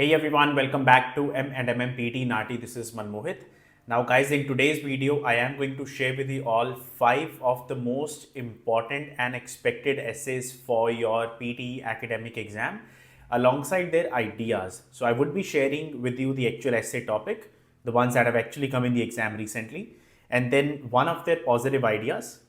Hey everyone, welcome back to M&MM PTE NAATI. This is Manmohit. Now guys, in today's video, I am going to share with you all 5 of the most important and expected essays for your PTE academic exam alongside their ideas. So I would be sharing with you the actual essay topic, the ones that have actually come in the exam recently, and then one of their positive ideas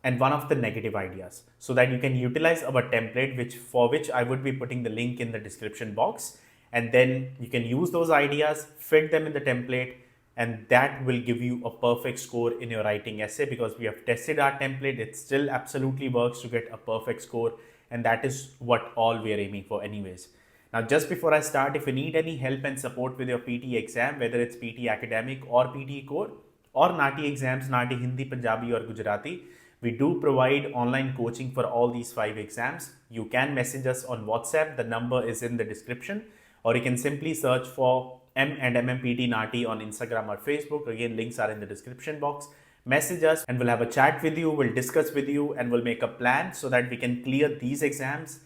and one of the negative ideas so that you can utilize our template which I would be putting the link in the description box, and then you can use those ideas, fit them in the template, and that will give you a perfect score in your writing essay because we have tested our template. It still absolutely works to get a perfect score, and that is what all we are aiming for anyways. Now, just before I start, if you need any help and support with your PTE exam, whether it's PTE Academic or PTE Core or NAATI exams, NAATI Hindi, Punjabi or Gujarati, we do provide online coaching for all these 5 exams. You can message us on WhatsApp. The number is in the description, or you can simply search for M&MMPT NAATI on Instagram or Facebook. Again, links are in the description box. Message us and we'll have a chat with you. We'll discuss with you and we'll make a plan so that we can clear these exams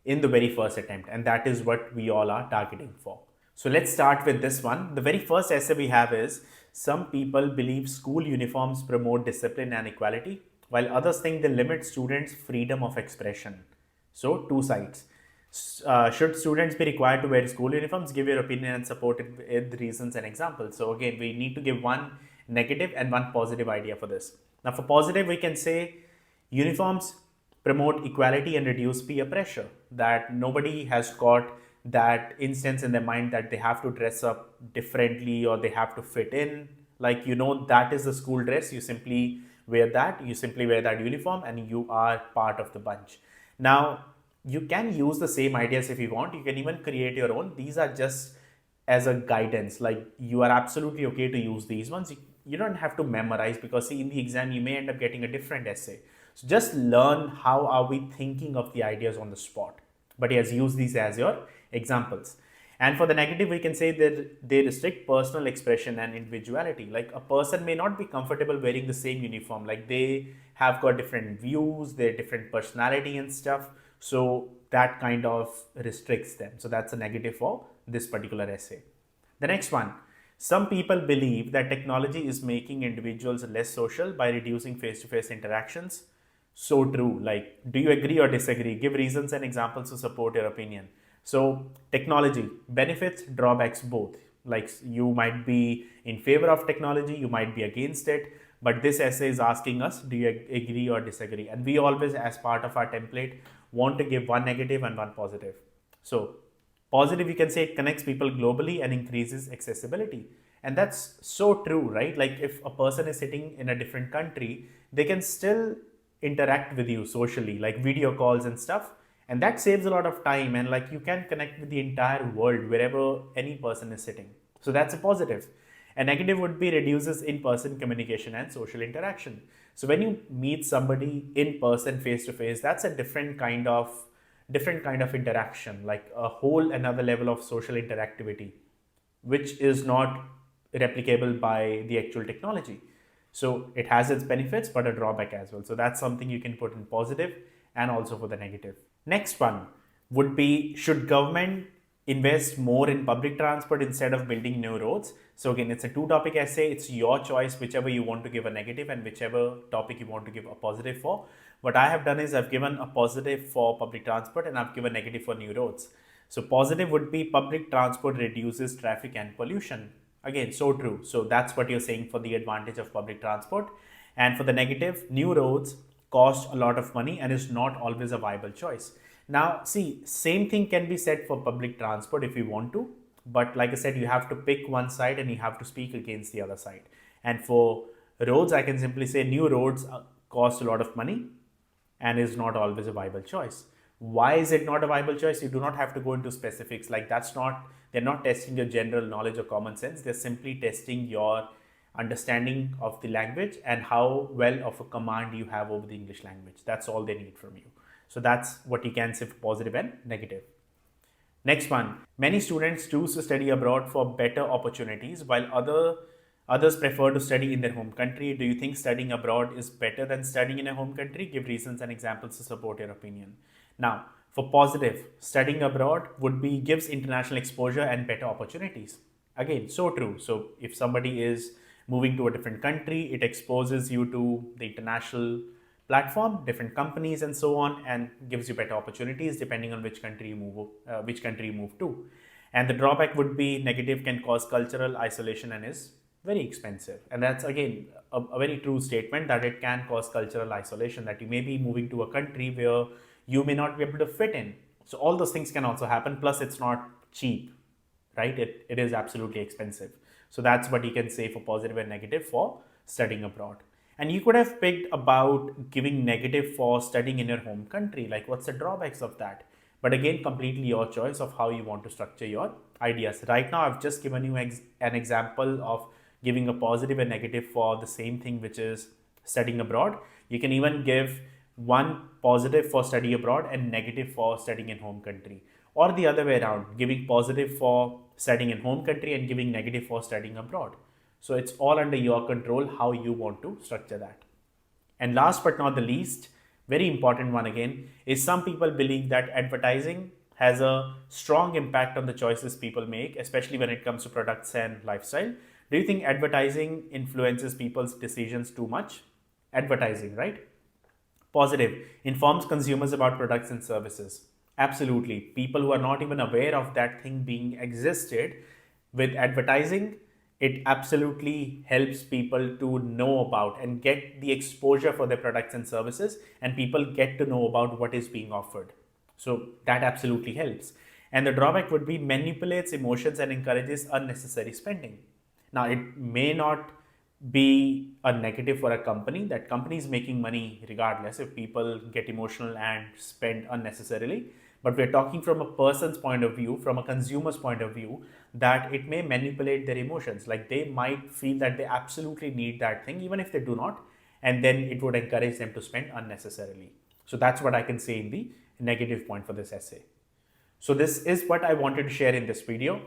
in the very first attempt. And that is what we all are targeting for. So let's start with this one. The very first essay we have is, some people believe school uniforms promote discipline and equality, while others think they limit students' freedom of expression. So, two sides. Should students be required to wear school uniforms? Give your opinion and support it with reasons and examples. So, again, we need to give one negative and one positive idea for this. Now, for positive, we can say uniforms promote equality and reduce peer pressure. That nobody has got that instance in their mind that they have to dress up differently or they have to fit in. Like, that is the school dress. You simply wear that, uniform, and you are part of the bunch. Now, you can use the same ideas if you want. You can even create your own. These are just as a guidance. Like, you are absolutely okay to use these ones. You don't have to memorize, because see, in the exam you may end up getting a different essay. So just learn how are we thinking of the ideas on the spot. But yes, use these as your examples. And for the negative, we can say that they restrict personal expression and individuality. Like, a person may not be comfortable wearing the same uniform. Like, they have got different views, their different personality and stuff. So that kind of restricts them. So that's a negative for this particular essay. The next one. Some people believe that technology is making individuals less social by reducing face-to-face interactions. So true. Like, do you agree or disagree? Give reasons and examples to support your opinion. So, technology, benefits, drawbacks, both. Like, you might be in favor of technology, you might be against it, but this essay is asking us, do you agree or disagree? And we always, as part of our template, want to give one negative and one positive. So, positive, you can say it connects people globally and increases accessibility. And that's so true, right? Like, if a person is sitting in a different country, they can still interact with you socially, like video calls and stuff, and that saves a lot of time, and like, you can connect with the entire world wherever any person is sitting. So that's a positive. A negative would be reduces in-person communication and social interaction. So when you meet somebody in person, face to face, that's a different kind of interaction, like a whole another level of social interactivity, which is not replicable by the actual technology. So it has its benefits, but a drawback as well. So that's something you can put in positive and also for the negative. Next one would be, should government invest more in public transport instead of building new roads? So again, it's a 2-topic essay. It's your choice, whichever you want to give a negative and whichever topic you want to give a positive for. What I have done is I've given a positive for public transport and I've given negative for new roads. So positive would be public transport reduces traffic and pollution. Again, so true. So that's what you're saying for the advantage of public transport. And for the negative, new roads cost a lot of money and is not always a viable choice. Now, see, same thing can be said for public transport if you want to. But like I said, you have to pick one side and you have to speak against the other side. And for roads, I can simply say new roads cost a lot of money and is not always a viable choice. Why is it not a viable choice? You do not have to go into specifics. Like, they're not testing your general knowledge or common sense. They're simply testing your understanding of the language and how well of a command you have over the English language. That's all they need from you. So that's what you can say for positive and negative. Next one. Many students choose to study abroad for better opportunities while others prefer to study in their home country. Do you think studying abroad is better than studying in a home country? Give reasons and examples to support your opinion. Now, For positive, studying abroad would be gives international exposure and better opportunities. Again, so true. So if somebody is moving to a different country, it exposes you to the international platform, different companies, and so on, and gives you better opportunities depending on which country you move to. And the drawback would be negative can cause cultural isolation and is very expensive. And that's again a very true statement that it can cause cultural isolation, that you may be moving to a country where you may not be able to fit in. So all those things can also happen. Plus, it's not cheap, right? It is absolutely expensive. So that's what you can say for positive and negative for studying abroad. And you could have picked about giving negative for studying in your home country. Like, what's the drawbacks of that? But again, completely your choice of how you want to structure your ideas. Right now, I've just given you an example of giving a positive and negative for the same thing, which is studying abroad. You can even give one positive for study abroad and negative for studying in home country, or the other way around, giving positive for studying in home country and giving negative for studying abroad. So it's all under your control how you want to structure that. And last but not the least, very important one again, is some people believe that advertising has a strong impact on the choices people make, especially when it comes to products and lifestyle. Do you think advertising influences people's decisions too much? Advertising, right? Positive, informs consumers about products and services. Absolutely. People who are not even aware of that thing being existed, with advertising, it absolutely helps people to know about and get the exposure for their products and services, and people get to know about what is being offered. So that absolutely helps. And the drawback would be manipulates emotions and encourages unnecessary spending. Now, it may not be a negative for a company. That company is making money regardless if people get emotional and spend unnecessarily. But we're talking from a person's point of view, from a consumer's point of view, that it may manipulate their emotions. Like, they might feel that they absolutely need that thing, even if they do not, and then it would encourage them to spend unnecessarily. So that's what I can say in the negative point for this essay. So this is what I wanted to share in this video.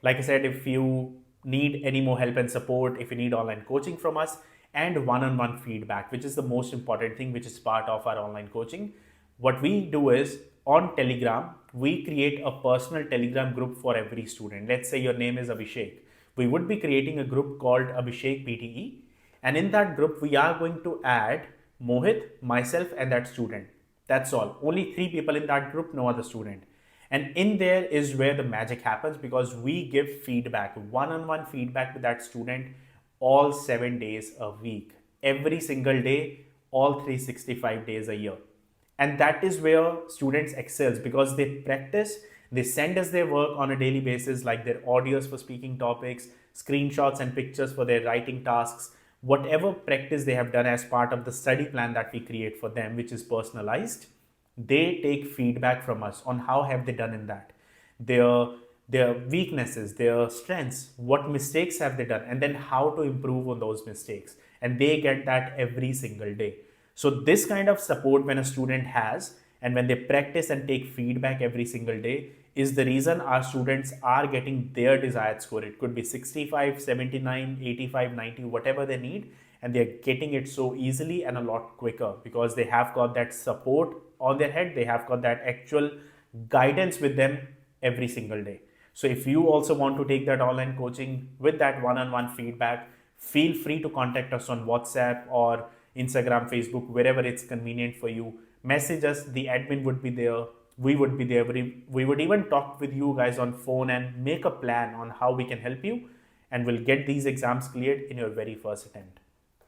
Like I said, if you need any more help and support, if you need online coaching from us and one-on-one feedback, which is the most important thing, which is part of our online coaching, what we do is on Telegram, we create a personal Telegram group for every student. Let's say your name is Abhishek. We would be creating a group called Abhishek PTE. And in that group, we are going to add Mohit, myself, and that student. That's all. Only 3 people in that group, no other student. And in there is where the magic happens, because we give feedback, one-on-one feedback to that student all 7 days a week, every single day, all 365 days a year. And that is where students excels, because they practice, they send us their work on a daily basis, like their audios for speaking topics, screenshots and pictures for their writing tasks, whatever practice they have done as part of the study plan that we create for them, which is personalized. They take feedback from us on how have they done in that, their weaknesses, their strengths, what mistakes have they done, and then how to improve on those mistakes. And they get that every single day. So this kind of support when a student has, and when they practice and take feedback every single day, is the reason our students are getting their desired score. It could be 65, 79, 85, 90, whatever they need, and they're getting it so easily and a lot quicker, because they have got that support on their head. They have got that actual guidance with them every single day. So if you also want to take that online coaching with that one-on-one feedback, feel free to contact us on WhatsApp or Instagram, Facebook, wherever it's convenient for you. Message us, the admin would be there. We would be there. We would even talk with you guys on phone and make a plan on how we can help you, and we'll get these exams cleared in your very first attempt.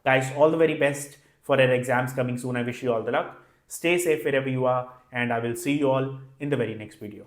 Guys, all the very best for your exams coming soon. I wish you all the luck. Stay safe wherever you are, and I will see you all in the very next video.